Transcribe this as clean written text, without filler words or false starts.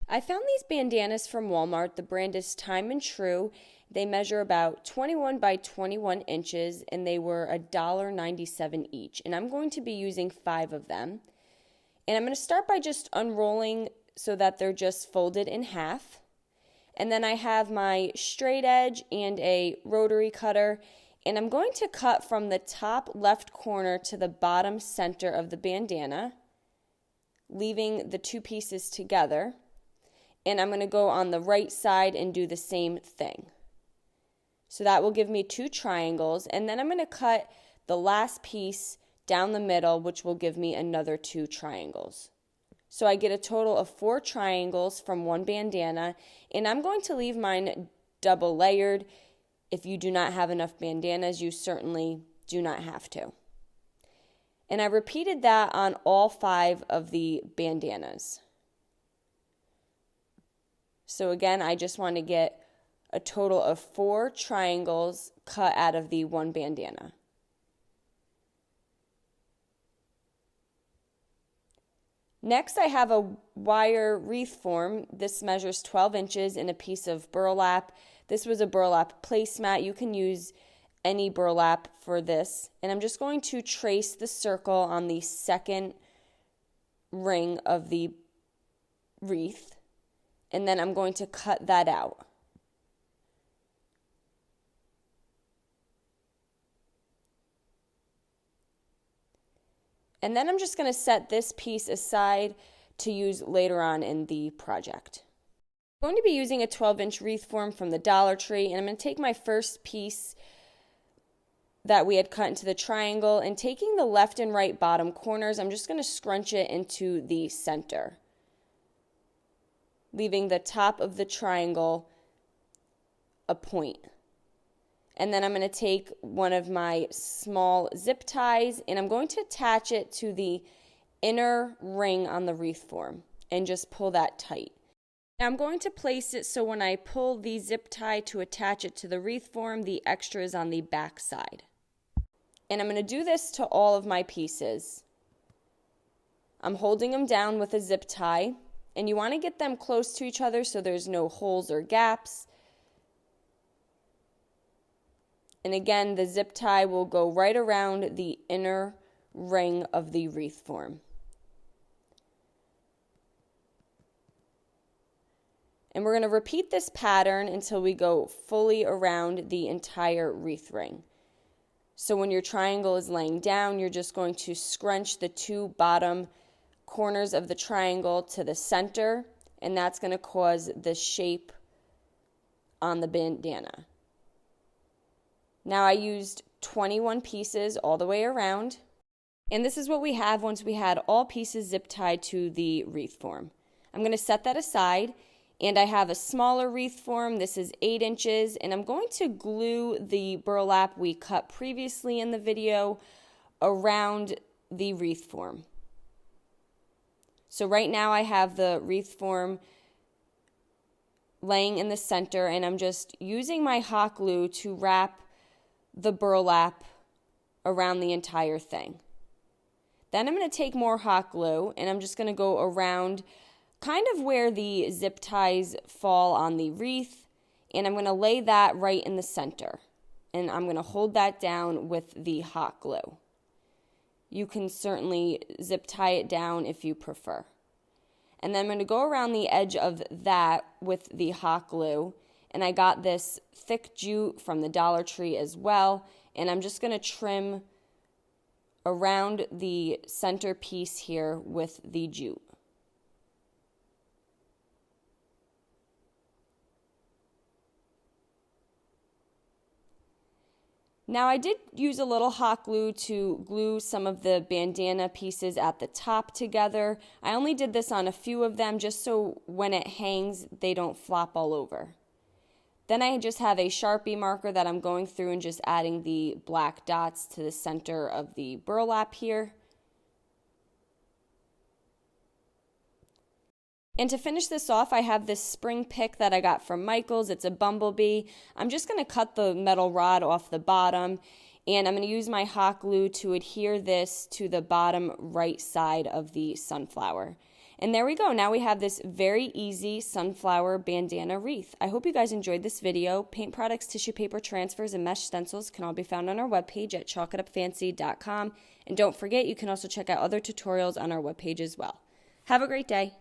I found these bandanas from Walmart. The brand is Time and True. They measure about 21 by 21 inches and they were $1.97 each. And I'm going to be using 5 of them. And I'm going to start by just unrolling so that they're just folded in half. And then I have my straight edge and a rotary cutter. And I'm going to cut from the top left corner to the bottom center of the bandana, leaving the 2 pieces together. And I'm going to go on the right side and do the same thing. So that will give me 2 triangles. And then I'm going to cut the last piece down the middle, which will give me another 2 triangles. So I get a total of 4 triangles from one bandana. And I'm going to leave mine double layered. If you do not have enough bandanas, you certainly do not have to. And I repeated that on all 5 of the bandanas. So again, I just want to get a total of 4 triangles cut out of the one bandana. Next, I have a wire wreath form. This measures 12 inches in a piece of burlap. This was a burlap placemat. You can use any burlap for this. And I'm just going to trace the circle on the second ring of the wreath. And then I'm going to cut that out. And then I'm just going to set this piece aside to use later on in the project. I'm going to be using a 12-inch wreath form from the Dollar Tree, and I'm going to take my first piece that we had cut into the triangle, and taking the left and right bottom corners, I'm just going to scrunch it into the center, leaving the top of the triangle a point. And then I'm going to take one of my small zip ties and I'm going to attach it to the inner ring on the wreath form and just pull that tight. Now I'm going to place it so when I pull the zip tie to attach it to the wreath form, the extra is on the back side. And I'm going to do this to all of my pieces. I'm holding them down with a zip tie. And you want to get them close to each other so there's no holes or gaps. And again, the zip tie will go right around the inner ring of the wreath form. And we're going to repeat this pattern until we go fully around the entire wreath ring. So when your triangle is laying down, you're just going to scrunch the 2 bottom corners of the triangle to the center, and that's going to cause the shape on the bandana. Now I used 21 pieces all the way around, and this is what we have once we had all pieces zip tied to the wreath form. I'm going to set that aside, and I have a smaller wreath form. This is 8 inches, and I'm going to glue the burlap we cut previously in the video around the wreath form. So right now I have the wreath form laying in the center, and I'm just using my hot glue to wrap the burlap around the entire thing. Then I'm going to take more hot glue, and I'm just going to go around kind of where the zip ties fall on the wreath, and I'm going to lay that right in the center. And I'm going to hold that down with the hot glue. You can certainly zip tie it down if you prefer. And then I'm going to go around the edge of that with the hot glue. And I got this thick jute from the Dollar Tree as well. And I'm just going to trim around the center piece here with the jute. Now I did use a little hot glue to glue some of the bandana pieces at the top together. I only did this on a few of them just so when it hangs they don't flop all over. Then I just have a Sharpie marker that I'm going through and just adding the black dots to the center of the burlap here. And to finish this off, I have this spring pick that I got from Michael's. It's a bumblebee. I'm just going to cut the metal rod off the bottom, and I'm going to use my hot glue to adhere this to the bottom right side of the sunflower. And there we go. Now we have this very easy sunflower bandana wreath. I hope you guys enjoyed this video. Paint products, tissue paper transfers, and mesh stencils can all be found on our webpage at chalkitupfancy.com. And don't forget, you can also check out other tutorials on our webpage as well. Have a great day.